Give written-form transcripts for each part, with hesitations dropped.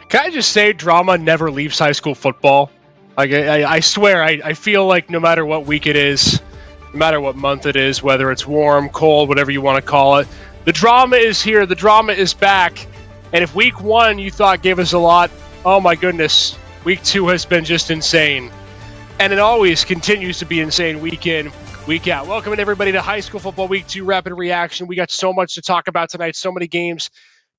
Can I just say drama never leaves high school football? Like I swear, I feel like no matter what week it is, no matter what month it is, whether it's warm, cold, whatever you want to call it, the drama is here. The drama is back. And if week one you thought gave us a lot, oh my goodness, week two has been just insane. And it always continues to be insane week in, week out. Welcome everybody to High School Football Week 2 Rapid Reaction. We got so much to talk about tonight, so many games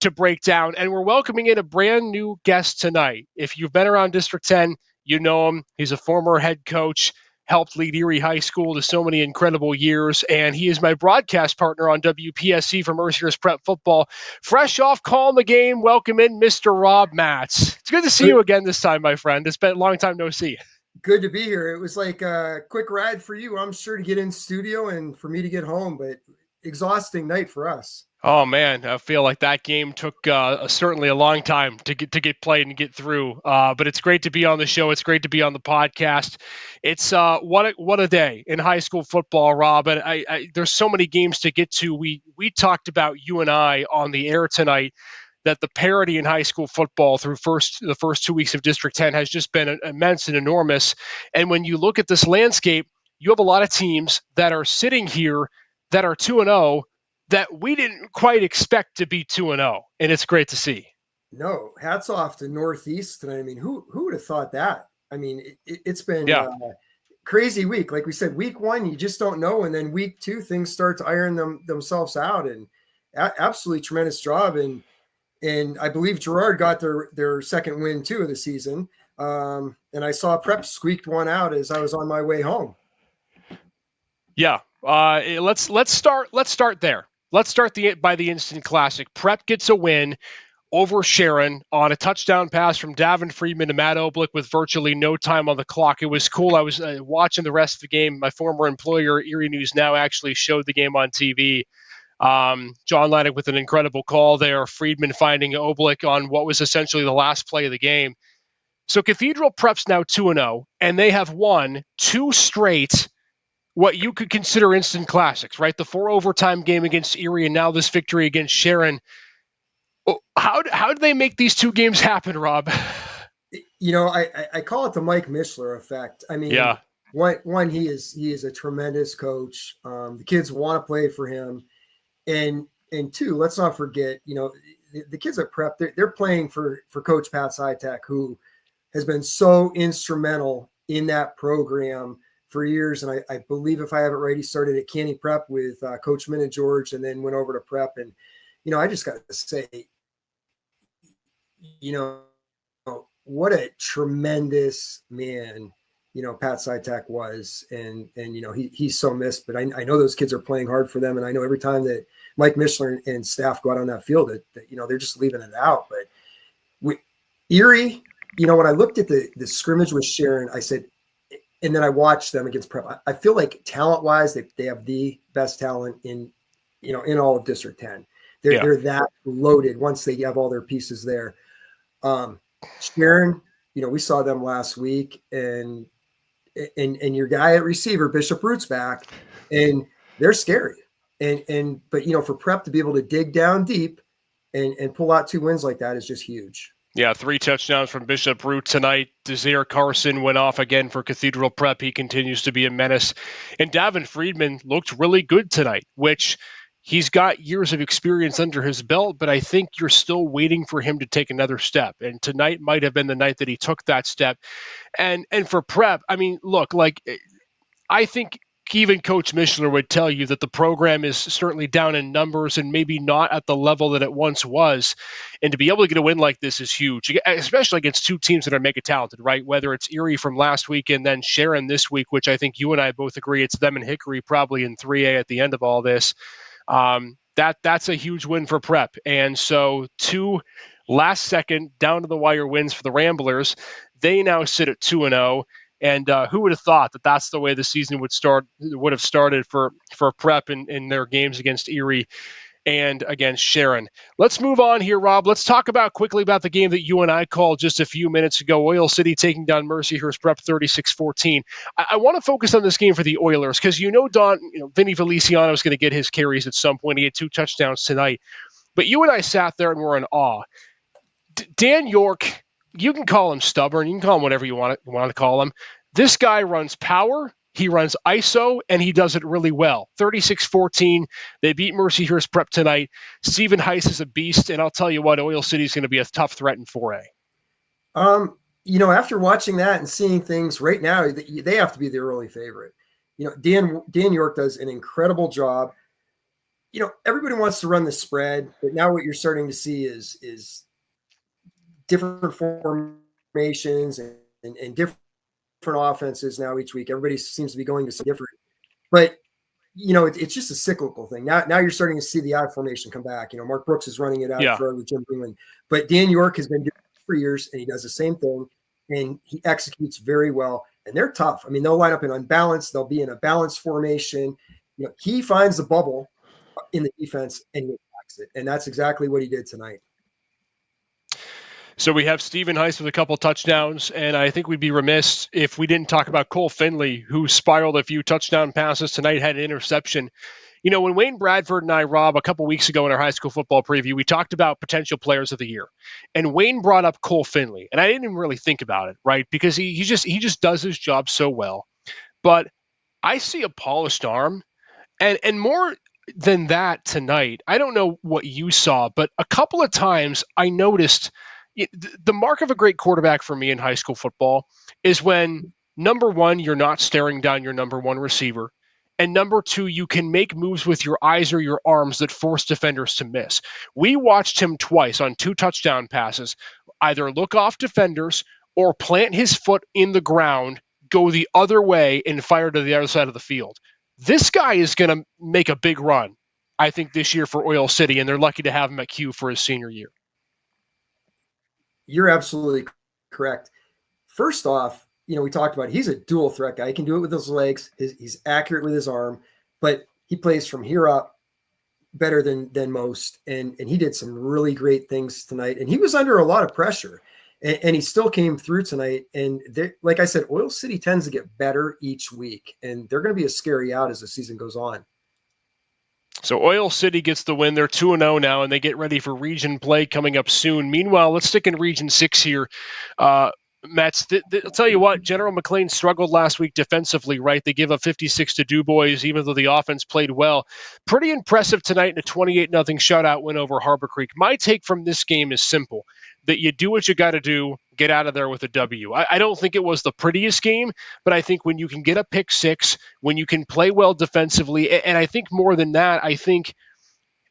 to break down, and we're welcoming in a brand new guest tonight. If you've been around District 10, you know him. He's a former head coach, helped lead Erie High School to so many incredible years, and he is my broadcast partner on WPSC for Mercyhurst Prep Football. Fresh off calling the game, welcome in Mr. Rob Matz. It's good to see you again this time, my friend. It's been a long time no see. Good to be here. It was like a quick ride for you, I'm sure, to get in studio and for me to get home, but exhausting night for us. Oh man, I feel like that game took certainly a long time to get played and get through. But it's great to be on the show. It's great to be on the podcast. It's what a day in high school football, Rob. And I there's so many games to get to. We talked about, you and I on the air tonight, that the parity in high school football through the first 2 weeks of District 10 has just been immense and enormous. And when you look at this landscape, you have a lot of teams that are sitting here that are 2-0. That we didn't quite expect to be 2-0, and it's great to see. No, hats off to Northeast. And I mean, who would have thought that? I mean, it's been a crazy week. Like we said, week one, you just don't know. And then week two, things start to iron themselves out, and absolutely tremendous job. And I believe Girard got their second win too of the season. And I saw Prep squeaked one out as I was on my way home. Yeah. Let's start there. Let's start by the instant classic. Prep gets a win over Sharon on a touchdown pass from Davin Friedman to Matt Oblick with virtually no time on the clock. It was cool. I was watching the rest of the game. My former employer, Erie News Now, actually showed the game on TV. John Laddick with an incredible call there. Friedman finding Oblick on what was essentially the last play of the game. So Cathedral Prep's now 2-0, and they have won two straight what you could consider instant classics, right? The 4 overtime game against Erie and now this victory against Sharon. How did they make these two games happen, Rob? You know, I call it the Mike Mishler effect. I mean, one, he is a tremendous coach. The kids want to play for him. And two, let's not forget, you know, the kids at Prep, they're playing for Coach Pat Sitek, who has been so instrumental in that program for years. And I believe, if I have it right, he started at Canny Prep with Coach Minna George and then went over to Prep. And, you know, I just got to say, you know, what a tremendous man, you know, Pat Sitek was. And you know, he's so missed, but I know those kids are playing hard for them. And I know every time that Mike Mishler and staff go out on that field that you know, they're just leaving it out. But Erie, you know, when I looked at the scrimmage with Sharon, I said, and then I watched them against Prep. I feel like talent-wise, they have the best talent in all of District 10. They're that loaded once they have all their pieces there. Sharon, you know, we saw them last week, and your guy at receiver, Bishop Root's back, and they're scary. But you know, for Prep to be able to dig down deep and pull out two wins like that is just huge. Yeah, 3 touchdowns from Bishop Root tonight. Desire Carson went off again for Cathedral Prep. He continues to be a menace. And Davin Friedman looked really good tonight, which he's got years of experience under his belt, but I think you're still waiting for him to take another step. And tonight might have been the night that he took that step. And for Prep, I mean, look, like, I think even Coach Mishler would tell you that the program is certainly down in numbers and maybe not at the level that it once was. And to be able to get a win like this is huge, especially against two teams that are mega talented, right? Whether it's Erie from last week and then Sharon this week, which I think you and I both agree it's them and Hickory probably in 3A at the end of all this. That's a huge win for Prep. And so 2 last second down to the wire wins for the Ramblers. They now sit at 2-0. And who would have thought that that's the way the season would have started for Prep in their games against Erie and against Sharon. Let's move on here, Rob. Let's talk quickly about the game that you and I called just a few minutes ago. Oil City taking down Mercyhurst Prep 36-14. I want to focus on this game for the Oilers because Vinny Feliciano is going to get his carries at some point. He had 2 touchdowns tonight. But you and I sat there and were in awe. Dan York, you can call him stubborn. You can call him whatever you want to call him. This guy runs power. He runs ISO, and he does it really well. 36-14. They beat Mercyhurst Prep tonight. Stephen Heiss is a beast, and I'll tell you what, Oil City is going to be a tough threat in 4A. After watching that and seeing things right now, they have to be the early favorite. Dan York does an incredible job. Everybody wants to run the spread, but now what you're starting to see is different formations and different offenses now each week. Everybody seems to be going to some different, but it's just a cyclical thing. Now you're starting to see the I formation come back. Mark Brooks is running it out with Jim Greenland, but Dan York has been doing it for years, and he does the same thing, and he executes very well. And they're tough. I mean, they'll line up in unbalanced. They'll be in a balanced formation. He finds the bubble in the defense and he attacks it, and that's exactly what he did tonight. So we have Stephen Heiss with a couple touchdowns, and I think we'd be remiss if we didn't talk about Cole Finley, who spiraled a few touchdown passes tonight, had an interception. When Wayne Bradford and I, Rob, a couple weeks ago in our high school football preview, we talked about potential players of the year, and Wayne brought up Cole Finley, and I didn't even really think about it, right? Because he just does his job so well. But I see a polished arm, and more than that tonight, I don't know what you saw, but a couple of times I noticed the mark of a great quarterback for me in high school football is when, number one, you're not staring down your number one receiver, and number two, you can make moves with your eyes or your arms that force defenders to miss. We watched him twice on 2 touchdown passes, either look off defenders or plant his foot in the ground, go the other way, and fire to the other side of the field. This guy is going to make a big run, I think, this year for Oil City, and they're lucky to have him at Q for his senior year. You're absolutely correct. First off, we talked about he's a dual threat guy. He can do it with his legs. He's accurate with his arm, but he plays from here up better than most. And he did some really great things tonight. And he was under a lot of pressure, and he still came through tonight. And like I said, Oil City tends to get better each week, and they're going to be a scary out as the season goes on. So Oil City gets the win. They're 2-0 now, and they get ready for region play coming up soon. Meanwhile, let's stick in Region 6 here. Mets, I'll tell you what, General McLean struggled last week defensively, right? They give up 56 to Du Bois, even though the offense played well. Pretty impressive tonight in a 28-0 shutout win over Harbor Creek. My take from this game is simple, that you do what you got to do, get out of there with a W. I don't think it was the prettiest game, but I think when you can get a pick six, when you can play well defensively, and I think more than that, I think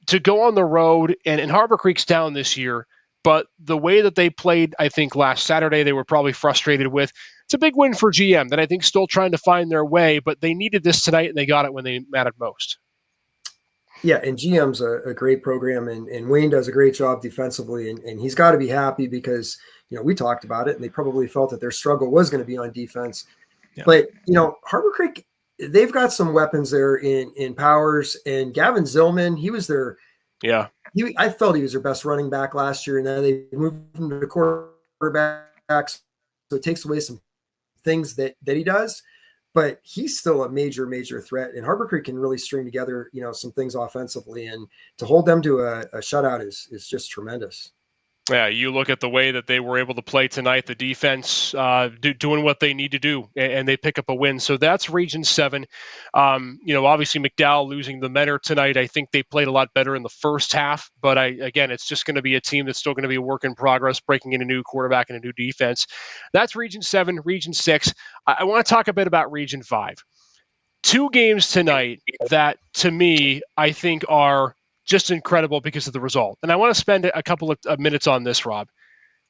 to go on the road, and Harbor Creek's down this year, but the way that they played, I think last Saturday, they were probably frustrated with. It's a big win for GM that I think still trying to find their way, but they needed this tonight and they got it when they mattered most. Yeah, and GM's a great program, and Wayne does a great job defensively, and he's got to be happy because, we talked about it, and they probably felt that their struggle was going to be on defense. Yeah. But, Harbor Creek, they've got some weapons there in Powers, and Gavin Zillman, he was their – yeah. I felt he was their best running back last year, and then they moved him to quarterback, so it takes away some things that he does, but he's still a major, major threat. And Harbor Creek can really string together, some things offensively, and to hold them to a shutout is just tremendous. Yeah, you look at the way that they were able to play tonight, the defense doing what they need to do, and they pick up a win. So that's Region 7. Obviously McDowell losing the Mentor tonight. I think they played a lot better in the first half, but again, it's just going to be a team that's still going to be a work in progress, breaking in a new quarterback and a new defense. That's Region 7. Region 6. I want to talk a bit about Region 5. 2 games tonight that, to me, I think are just incredible because of the result. And I want to spend a couple of minutes on this, Rob.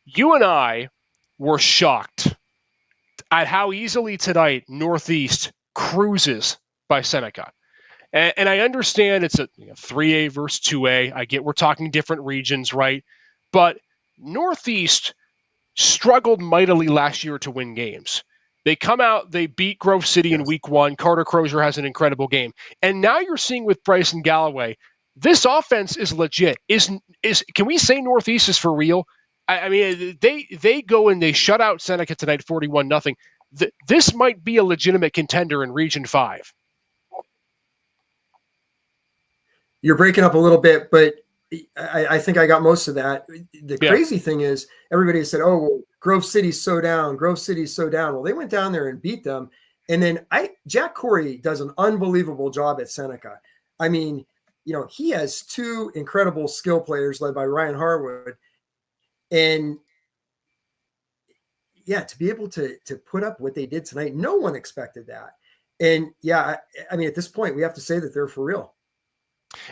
You and I were shocked at how easily tonight Northeast cruises by Seneca. And I understand it's a 3A versus 2A. I get we're talking different regions, right? But Northeast struggled mightily last year to win games. They come out, they beat Grove City in week 1. Carter Crozier has an incredible game. And now you're seeing with Bryson Galloway, this offense is legit. Can we say Northeast is for real? I mean, they go and they shut out Seneca tonight 41-0. This might be a legitimate contender in Region 5. You're breaking up a little bit, but I think I got most of that. The Yeah. crazy thing is everybody said, oh, well, Grove City's so down. Grove City's so down. Well, they went down there and beat them. And then Jack Corey does an unbelievable job at Seneca. I mean, he has two incredible skill players led by Ryan Harwood. And yeah, to be able to put up what they did tonight, no one expected that. And yeah, I mean, at this point, we have to say that they're for real.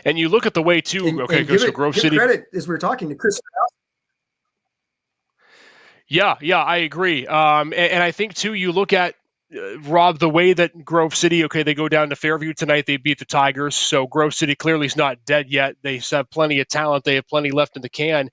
And you look at the way too. So Grove City. Credit as we're talking to Chris. Yeah, I agree. And I think too, you look at Rob, the way that Grove City, they go down to Fairview tonight. They beat the Tigers, so Grove City clearly is not dead yet. They have plenty of talent. They have plenty left in the can.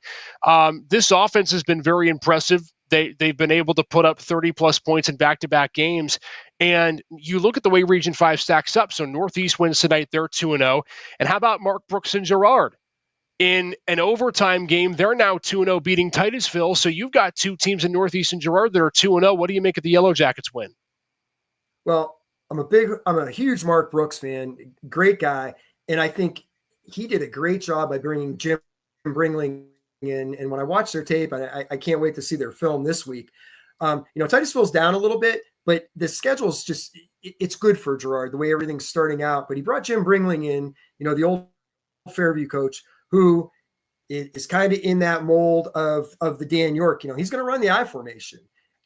This offense has been very impressive. They've been able to put up 30-plus points in back-to-back games. And you look at the way Region 5 stacks up. So Northeast wins tonight. They're 2-0. And how about Mark Brooks and Girard? In an overtime game, they're now 2-0 beating Titusville. So you've got two teams in Northeast and Girard that are 2-0. What do you make of the Yellow Jackets win? Well, I'm a huge Mark Brooks fan, great guy. And I think he did a great job by bringing Jim Bringling in. And when I watch their tape, I can't wait to see their film this week. Titusville's down a little bit, but the schedule's just, it's good for Girard, the way everything's starting out. But he brought Jim Bringling in, the old Fairview coach, who is kind of in that mold of the Dan York. He's going to run the I formation.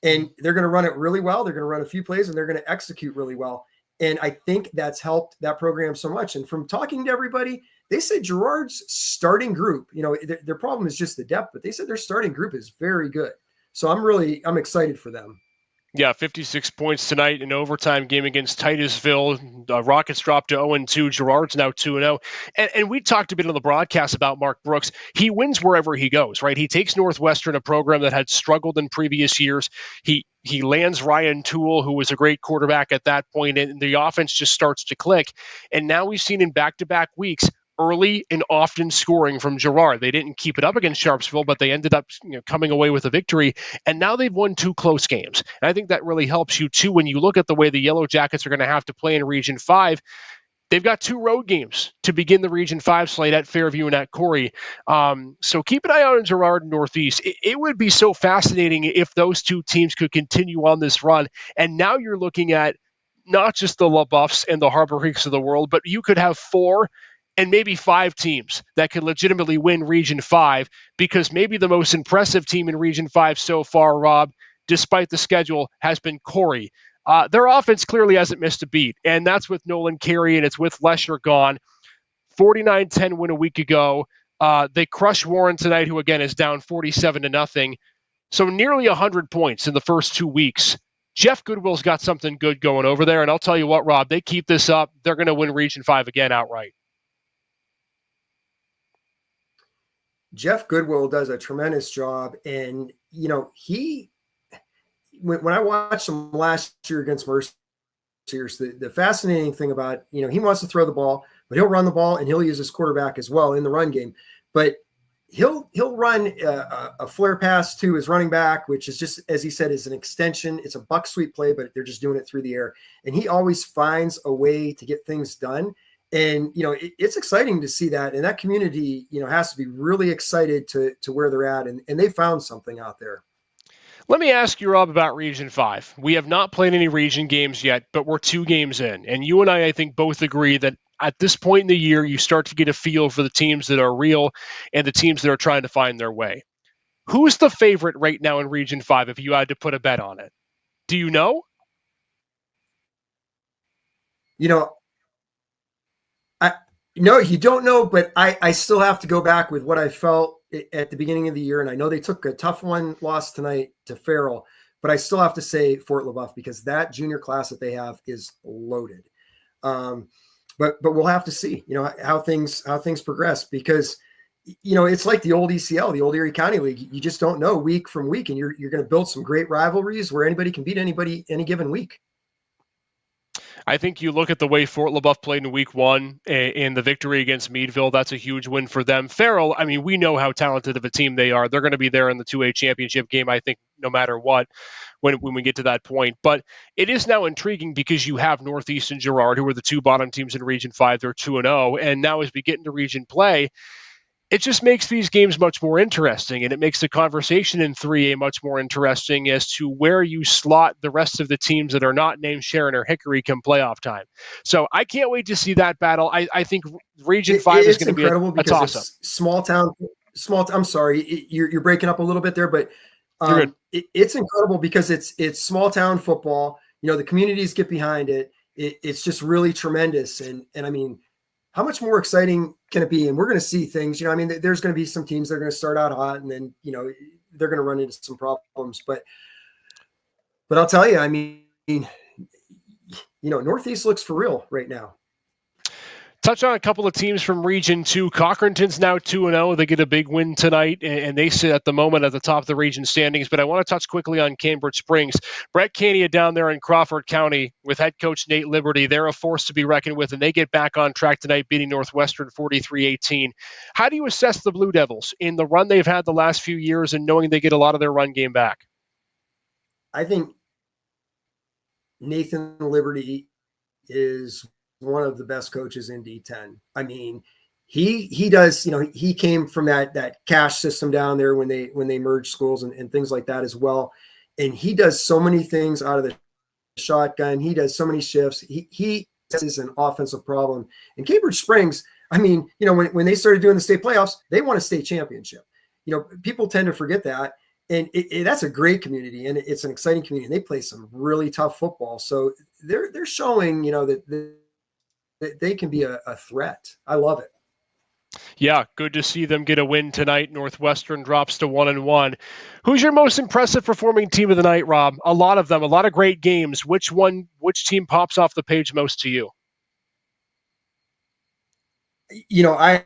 And they're going to run it really well. They're going to run a few plays and they're going to execute really well. And I think that's helped that program so much. And from talking to everybody, they said Girard's starting group, their problem is just the depth, but they said their starting group is very good. So I'm excited for them. Yeah, 56 points tonight in overtime game against Titusville. Rockets dropped to 0-2. Girard's now 2-0. And we talked a bit on the broadcast about Mark Brooks. He wins wherever he goes, right? He takes Northwestern, a program that had struggled in previous years. He lands Ryan Toole, who was a great quarterback at that point, and the offense just starts to click. And now we've seen in back-to-back weeks early and often scoring from Girard. They didn't keep it up against Sharpsville, but they ended up coming away with a victory. And now they've won two close games. And I think that really helps you too when you look at the way the Yellow Jackets are going to have to play in Region 5. They've got two road games to begin the Region 5 slate at Fairview and at Corey. So keep an eye out on Girard and Northeast. It would be so fascinating if those two teams could continue on this run. And now you're looking at not just the LaBeoufs and the Harbor Creeks of the world, but you could have 4 and maybe 5 teams that could legitimately win Region 5, because maybe the most impressive team in Region 5 so far, Rob, despite the schedule, has been Corey. Their offense clearly hasn't missed a beat, and that's with Nolan Carey, and it's with Lesher gone. 49-10 win a week ago. They crushed Warren tonight, who, again, is down 47-0. So nearly 100 points in the first 2 weeks. Jeff Goodwill's got something good going over there, and I'll tell you what, Rob, they keep this up, they're going to win Region 5 again outright. Jeff Goodwill does a tremendous job. And, when I watched him last year against Mercyhurst, the fascinating thing about, he wants to throw the ball, but he'll run the ball and he'll use his quarterback as well in the run game. But he'll run a flare pass to his running back, which is just, as he said, is an extension. It's a buck sweep play, but they're just doing it through the air. And he always finds a way to get things done. And, it's exciting to see that. And that community, has to be really excited to where they're at. And they found something out there. Let me ask you, Rob, about Region 5. We have not played any region games yet, but we're 2 games in. And you and I think, both agree that at this point in the year, you start to get a feel for the teams that are real and the teams that are trying to find their way. Who's the favorite right now in Region 5 if you had to put a bet on it? Do you know? No, you don't know, but I still have to go back with what I felt at the beginning of the year. And I know they took a tough loss tonight to Farrell, but I still have to say Fort LaBeouf, because that junior class that they have is loaded. But we'll have to see, how things progress, because, it's like the old ECL, the old Erie County League. You just don't know week from week, and you're going to build some great rivalries where anybody can beat anybody any given week. I think you look at the way Fort LaBeouf played in week 1 in the victory against Meadville. That's a huge win for them. Farrell, we know how talented of a team they are. They're going to be there in the 2A championship game, I think, no matter what, when we get to that point. But it is now intriguing because you have Northeast and Girard, who are the 2 bottom teams in Region 5. They're 2-0. And now as we get into region play, it just makes these games much more interesting, and it makes the conversation in 3A much more interesting as to where you slot the rest of the teams that are not named Sharon or Hickory come playoff time. So I can't wait to see that battle. I think Region 5 is It's going to be incredible a because toss-up. it's small town. I'm sorry, you're breaking up a little bit there, but it's incredible because it's small town football. The communities get behind it. It's just really tremendous. And I mean, how much more exciting can it be? And we're going to see things, I mean, there's going to be some teams that are going to start out hot and then, they're going to run into some problems, but I'll tell you, I mean, Northeast looks for real right now. Touch on a couple of teams from Region 2. Cochranton's now 2-0. They get a big win tonight, and they sit at the moment at the top of the region standings. But I want to touch quickly on Cambridge Springs. Brett Cania down there in Crawford County with head coach Nate Liberty. They're a force to be reckoned with, and they get back on track tonight, beating Northwestern 43-18. How do you assess the Blue Devils in the run they've had the last few years and knowing they get a lot of their run game back? I think Nathan Liberty is one of the best coaches in D10. I mean, he does, he came from that cash system down there when they merged schools and things like that as well. And he does so many things out of the shotgun. He does so many shifts. He is an offensive problem. And Cambridge Springs, I mean, when they started doing the state playoffs, they won a state championship. People tend to forget that. And that's a great community, and it's an exciting community. And they play some really tough football. So they're showing, that they can be a threat. I love it. Yeah, good to see them get a win tonight. Northwestern drops to 1-1. Who's your most impressive performing team of the night, Rob? A lot of them, a lot of great games. Which team pops off the page most to you? I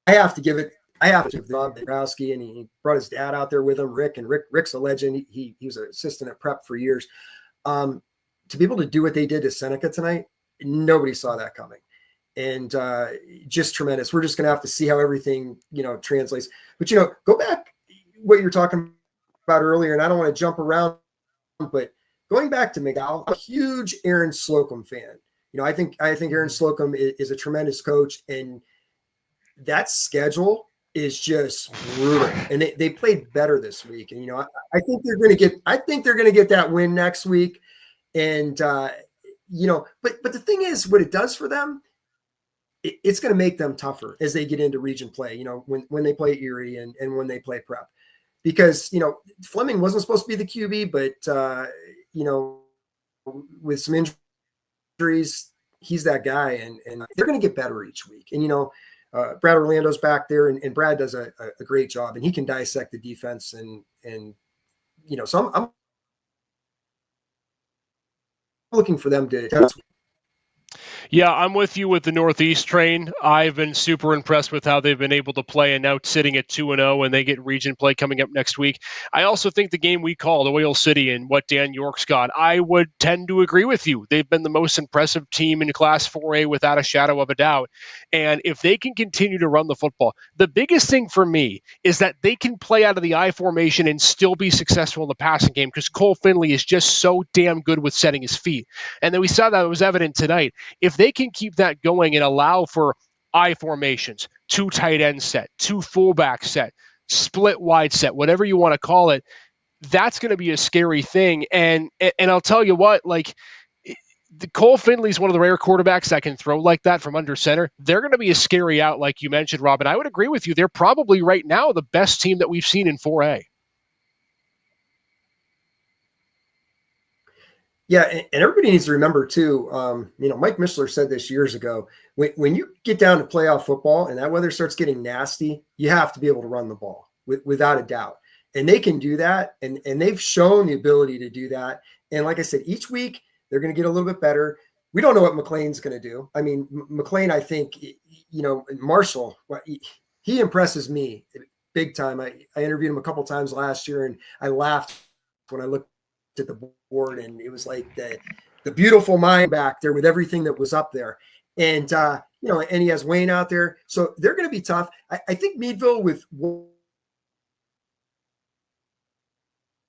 have to give it. I have to give Bob Dabrowski, and he brought his dad out there with him, Rick, and Rick's a legend. He was an assistant at Prep for years. To be able to do what they did to Seneca tonight, nobody saw that coming. And just tremendous. We're just going to have to see how everything, translates. But, go back what you're talking about earlier, and I don't want to jump around, but going back to McDowell, I'm a huge Aaron Slocum fan. I think Aaron Slocum is a tremendous coach, and that schedule is just brutal. And they played better this week. And, I think they're going to get that win next week. And, but the thing is, what it does for them, it's going to make them tougher as they get into region play, when they play Erie and when they play Prep, because, Fleming wasn't supposed to be the QB, but, with some injuries, he's that guy, and they're going to get better each week. And, Brad Orlando's back there, and Brad does a great job, and he can dissect the defense, and so I'm looking for them to. Yeah, I'm with you with the Northeast train. I've been super impressed with how they've been able to play, and now sitting at 2-0, and they get region play coming up next week. I also think the game we called, Oil City, and what Dan York's got, I would tend to agree with you. They've been the most impressive team in Class 4A without a shadow of a doubt. And if they can continue to run the football, the biggest thing for me is that they can play out of the I formation and still be successful in the passing game, because Cole Finley is just so damn good with setting his feet. And then we saw that it was evident tonight. If they can keep that going and allow for I formations, 2 tight end set, 2 fullback set, split wide set, whatever you want to call it, that's going to be a scary thing. And I'll tell you what, like, Cole Finley's one of the rare quarterbacks that can throw like that from under center. They're going to be a scary out, like you mentioned, Rob. And I would agree with you. They're probably right now the best team that we've seen in 4A. Yeah, and everybody needs to remember too. Mike Mishler said this years ago. When you get down to playoff football and that weather starts getting nasty, you have to be able to run the ball without a doubt. And they can do that, and they've shown the ability to do that. And like I said, each week they're going to get a little bit better. We don't know what McLean's going to do. I mean, McLean, I think, Marshall, he impresses me big time. I interviewed him a couple times last year, and I laughed when I looked at the board, and it was like the beautiful mind back there with everything that was up there. And, and he has Wayne out there. So they're going to be tough. I think Meadville, with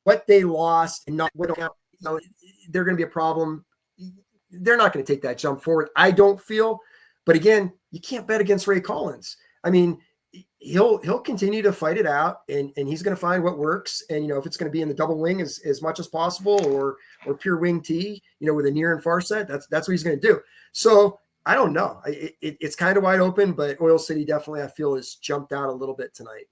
what they lost and not what they're going to be a problem. They're not going to take that jump forward, I don't feel. But again, you can't bet against Ray Collins. I mean, he'll continue to fight it out, and he's going to find what works. And, you know, if it's going to be in the double wing as much as possible, or pure wing T, you know, with a near and far set, that's what he's going to do. So I don't know. It's kind of wide open, but Oil City definitely, I feel, has jumped out a little bit tonight.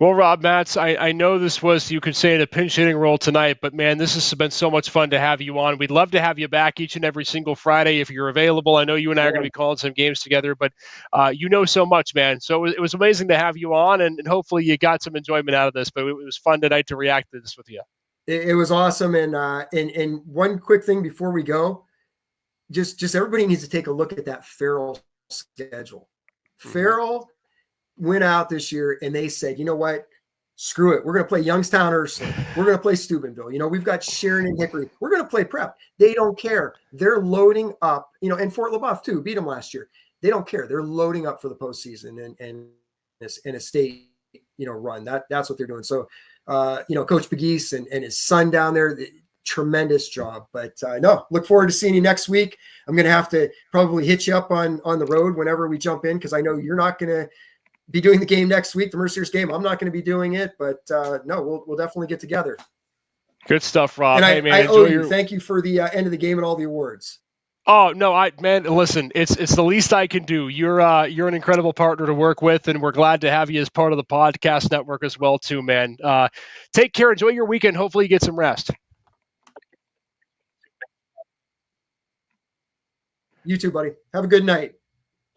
Well, Rob Matz, I know this was, you could say, the pinch hitting role tonight, but man, this has been so much fun to have you on. We'd love to have you back each and every single Friday if you're available. I know you and I are going to be calling some games together, but you know so much, man. So it was amazing to have you on, and hopefully you got some enjoyment out of this, but it was fun tonight to react to this with you. It was awesome. And one quick thing before we go, just everybody needs to take a look at that Farrell schedule. Mm-hmm. Farrell went out this year and they said, you know what, screw it. We're going to play Youngstown Ursuline. We're going to play Steubenville. You know, we've got Sharon and Hickory. We're going to play prep. They don't care. They're loading up, you know, and Fort LaBeouf too, beat them last year. They don't care. They're loading up for the postseason and a state, you know, run. That's what they're doing. So, you know, Coach Pegues and his son down there, tremendous job. But no, look forward to seeing you next week. I'm going to have to probably hit you up on the road whenever we jump in, because I know you're not going to be doing the game next week, the Mercyhurst game. I'm not going to be doing it, but no, we'll definitely get together. Good stuff, Rob. And hey, man, I owe you. Thank you for the end of the game and all the awards. Oh no, man, listen, it's the least I can do. You're an incredible partner to work with, and we're glad to have you as part of the podcast network as well too, man. Take care. Enjoy your weekend. Hopefully you get some rest. You too, buddy. Have a good night.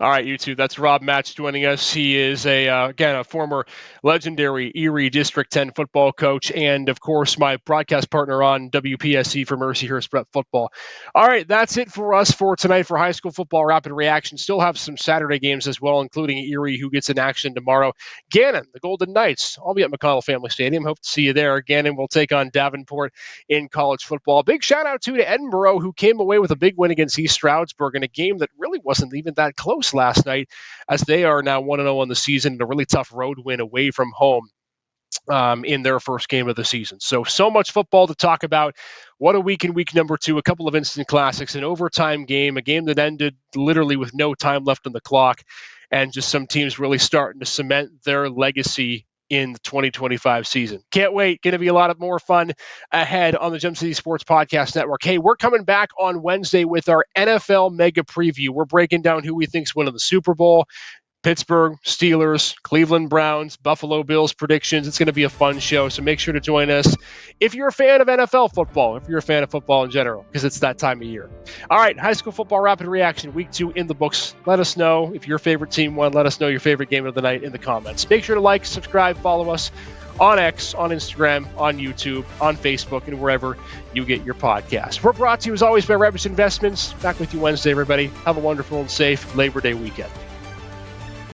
All right, you two. That's Rob Matz joining us. He is a former legendary Erie District 10 football coach, and of course my broadcast partner on WPSC for Mercyhurst Prep Football. All right, that's it for us for tonight for high school football rapid reaction. Still have some Saturday games as well, including Erie, who gets in action tomorrow. Gannon, the Golden Knights. I'll be at McConnell Family Stadium. Hope to see you there. Gannon will take on Davenport in college football. Big shout out to Edinboro, who came away with a big win against East Stroudsburg in a game that really wasn't even that close last night, as they are now 1-0 on the season and a really tough road win away from home in their first game of the season. So much football to talk about. What a week in week number 2, a couple of instant classics, an overtime game, a game that ended literally with no time left on the clock, and just some teams really starting to cement their legacy in the 2025 season. Can't wait. Going to be a lot of more fun ahead on the Gem City Sports Podcast Network. Hey, we're coming back on Wednesday with our NFL Mega Preview. We're breaking down who we think's winning the Super Bowl, Pittsburgh Steelers, Cleveland Browns, Buffalo Bills predictions. It's going to be a fun show, so make sure to join us if you're a fan of NFL football, if you're a fan of football in general, because it's that time of year. All right, high school football rapid reaction, week 2 in the books. Let us know if your favorite team won. Let us know your favorite game of the night in the comments. Make sure to like, subscribe, follow us on X, on Instagram, on YouTube, on Facebook, and wherever you get your podcasts. We're brought to you, as always, by Rebus Investments. Back with you Wednesday, everybody. Have a wonderful and safe Labor Day weekend.